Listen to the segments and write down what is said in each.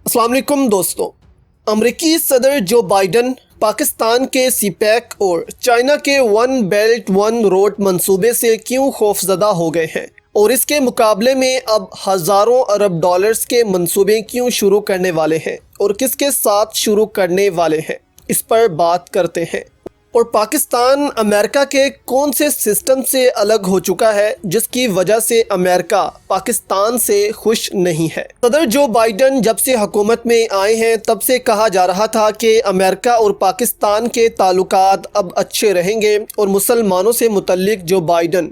अस्सलाम वालेकुम दोस्तों। अमरीकी सदर जो बाइडन पाकिस्तान के सी पैक और चाइना के वन बेल्ट वन रोड मंसूबे से क्यों खौफजदा हो गए हैं और इसके मुकाबले में अब हज़ारों अरब डॉलर्स के मंसूबे क्यों शुरू करने वाले हैं और किसके साथ शुरू करने वाले हैं, इस पर बात करते हैं। और पाकिस्तान अमेरिका के कौन से सिस्टम से अलग हो चुका है जिसकी वजह से अमेरिका पाकिस्तान से खुश नहीं है। सदर जो बाइडन जब से हुकूमत में आए हैं तब से कहा जा रहा था कि अमेरिका और पाकिस्तान के ताल्लुकात अब अच्छे रहेंगे और मुसलमानों से मुतल्लिक जो बाइडन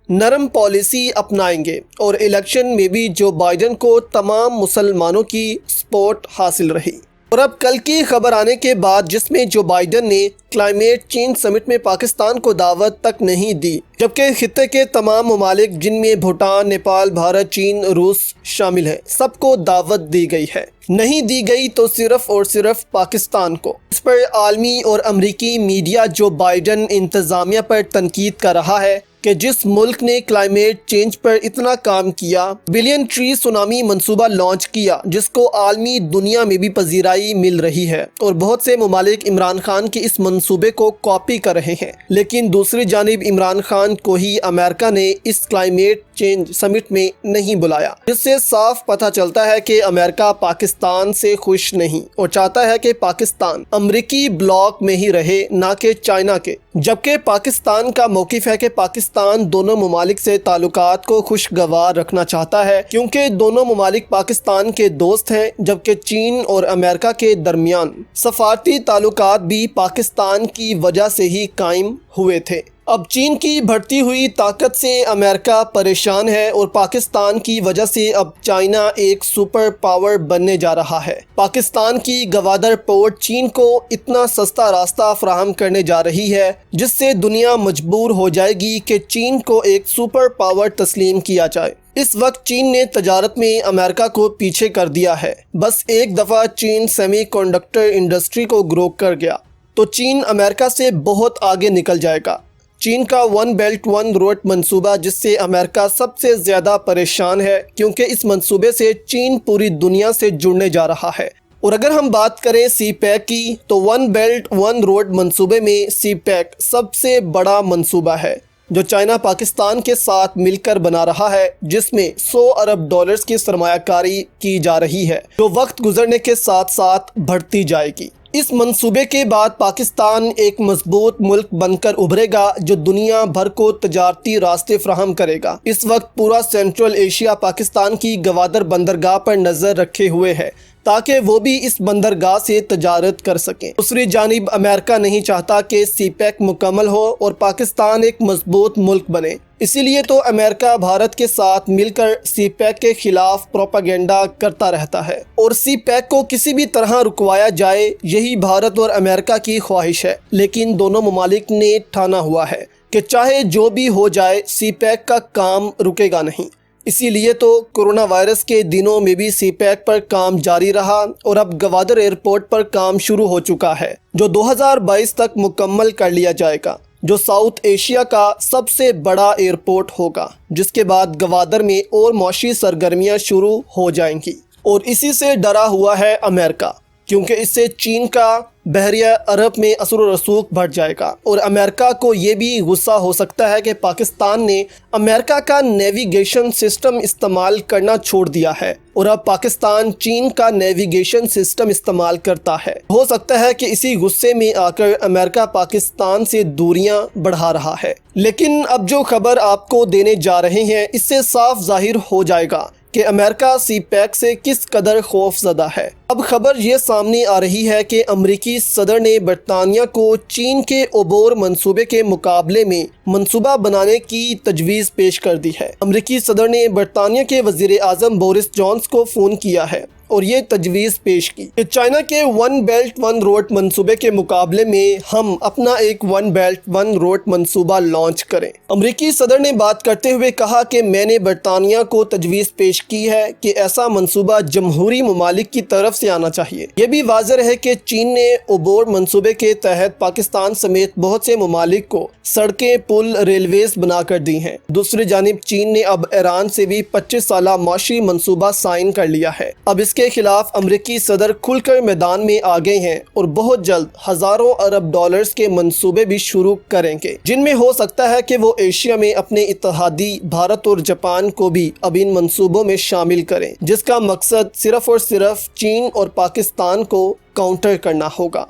नरम पॉलिसी अपनाएंगे और इलेक्शन में भी जो बाइडन को तमाम मुसलमानों की सपोर्ट हासिल रही। और अब कल की खबर आने के बाद जिसमें जो बाइडन ने क्लाइमेट चेंज समिट में पाकिस्तान को दावत तक नहीं दी, जबकि खित्ते के तमाम ममालिक जिनमें भूटान, नेपाल, भारत, चीन, रूस शामिल है, सबको दावत दी गई है। नहीं दी गई तो सिर्फ और सिर्फ पाकिस्तान को। इस पर आलमी और अमरीकी मीडिया जो बाइडन इंतज़ामिया पर तनकीद कर रहा है कि जिस मुल्क ने क्लाइमेट चेंज पर इतना काम किया, बिलियन ट्री सुनामी मंसूबा लॉन्च किया, जिसको आलमी दुनिया में भी पजीराई मिल रही है और बहुत से ममालिक इमरान खान के इस मंसूबे को कॉपी कर रहे हैं, लेकिन दूसरी जानिब इमरान खान को ही अमेरिका ने इस क्लाइमेट चेंज समिट में नहीं बुलाया, जिससे साफ पता चलता है कि अमेरिका पाकिस्तान से खुश नहीं और चाहता है कि पाकिस्तान अमरीकी ब्लॉक में ही रहे, ना कि चाइना के। जबकि पाकिस्तान का मौक़िफ़ है कि पाकिस्तान दोनों ममालिक से ताल्लुकात को खुशगवार रखना चाहता है, क्योंकि दोनों ममालिक पाकिस्तान के दोस्त हैं, जबकि चीन और अमेरिका के दरमियान सफारती ताल्लुकात भी पाकिस्तान की वजह से ही कायम हुए थे। अब चीन की बढ़ती हुई ताकत से अमेरिका परेशान है और पाकिस्तान की वजह से अब चाइना एक सुपर पावर बनने जा रहा है। पाकिस्तान की गवादर पोर्ट चीन को इतना सस्ता रास्ता फराहम करने जा रही है जिससे दुनिया मजबूर हो जाएगी कि चीन को एक सुपर पावर तस्लीम किया जाए। इस वक्त चीन ने तजारत में अमेरिका को पीछे कर दिया है। बस एक दफ़ा चीन सेमीकंडक्टर इंडस्ट्री को ग्रो कर गया तो चीन अमेरिका से बहुत आगे निकल जाएगा। चीन का वन बेल्ट वन रोड मंसूबा जिससे अमेरिका सबसे ज़्यादा परेशान है, क्योंकि इस मंसूबे से चीन पूरी दुनिया से जुड़ने जा रहा है। और अगर हम बात करें सी पैक की तो वन बेल्ट वन रोड मंसूबे में सी पैक सबसे बड़ा मंसूबा है जो चाइना पाकिस्तान के साथ मिलकर बना रहा है, जिसमें 100 अरब डॉलर्स की सरमायाकारी की जा रही है जो वक्त गुजरने के साथ साथ बढ़ती जाएगी। इस मंसूबे के बाद पाकिस्तान एक मजबूत मुल्क बनकर उभरेगा जो दुनिया भर को तजारती रास्ते फ्राहम करेगा। इस वक्त पूरा सेंट्रल एशिया पाकिस्तान की गवादर बंदरगाह पर नज़र रखे हुए है ताकि वो भी इस बंदरगाह से तजारत कर सकें। दूसरी जानिब अमेरिका नहीं चाहता कि सी पैक मुकम्मल हो और पाकिस्तान एक मजबूत मुल्क बने, इसीलिए तो अमेरिका भारत के साथ मिलकर सी पैक के खिलाफ प्रोपागेंडा करता रहता है और सी पैक को किसी भी तरह रुकवाया जाए, यही भारत और अमेरिका की ख्वाहिश है। लेकिन दोनों ममालिक ने ठाना हुआ है कि चाहे जो भी हो जाए सी पैक का काम रुकेगा नहीं। इसीलिए तो कोरोना वायरस के दिनों में भी सी पैक पर काम जारी रहा और अब गवादर एयरपोर्ट पर काम शुरू हो चुका है जो 2022 तक मुकम्मल कर लिया जाएगा, जो साउथ एशिया का सबसे बड़ा एयरपोर्ट होगा, जिसके बाद गवादर में और मौशी सरगर्मियां शुरू हो जाएंगी। और इसी से डरा हुआ है अमेरिका, क्योंकि इससे चीन का बहरिया अरब में असर रसूख बढ़ जाएगा और अमेरिका को ये भी गुस्सा हो सकता है कि पाकिस्तान ने अमेरिका का नेविगेशन सिस्टम इस्तेमाल करना छोड़ दिया है और अब पाकिस्तान चीन का नेविगेशन सिस्टम इस्तेमाल करता है। हो सकता है कि इसी गुस्से में आकर अमेरिका पाकिस्तान से दूरियां बढ़ा रहा है। लेकिन अब जो खबर आपको देने जा रहे हैं इससे साफ जाहिर हो जाएगा कि अमेरिका सी पैक से किस कदर खौफजदा है। अब खबर ये सामने आ रही है कि अमरीकी सदर ने बरतानिया को चीन के ओबोर मंसूबे के मुकाबले में मंसूबा बनाने की तजवीज़ पेश कर दी है। अमरीकी सदर ने बरतानिया के वज़ीर आज़म बोरिस जॉनसन को फ़ोन किया है और ये तजवीज़ पेश की कि चाइना के वन बेल्ट वन रोड मंसूबे के मुकाबले में हम अपना एक वन बेल्ट वन रोड मंसूबा लॉन्च करें। अमरीकी सदर ने बात करते हुए कहा कि मैंने बरतानिया को तजवीज़ पेश की है कि ऐसा मंसूबा जमहूरी ममालिक की तरफ से आना चाहिए। ये भी वाज़ेह है कि चीन ने ओबोर मंसूबे के तहत पाकिस्तान समेत बहुत से ममालिक को सड़कें, पुल, रेलवेज बना कर दी हैं। दूसरी जानिब चीन ने अब ईरान से भी 25 साला माशी मंसूबा साइन कर लिया है। अब इसके کے خلاف امریکی صدر کھل کر میدان میں آ گئے ہیں اور بہت جلد ہزاروں ارب ڈالرز کے منصوبے بھی شروع کریں گے، جن میں ہو سکتا ہے کہ وہ ایشیا میں اپنے اتحادی بھارت اور جاپان کو بھی اب ان منصوبوں میں شامل کریں، جس کا مقصد صرف اور صرف چین اور پاکستان کو کاؤنٹر کرنا ہوگا۔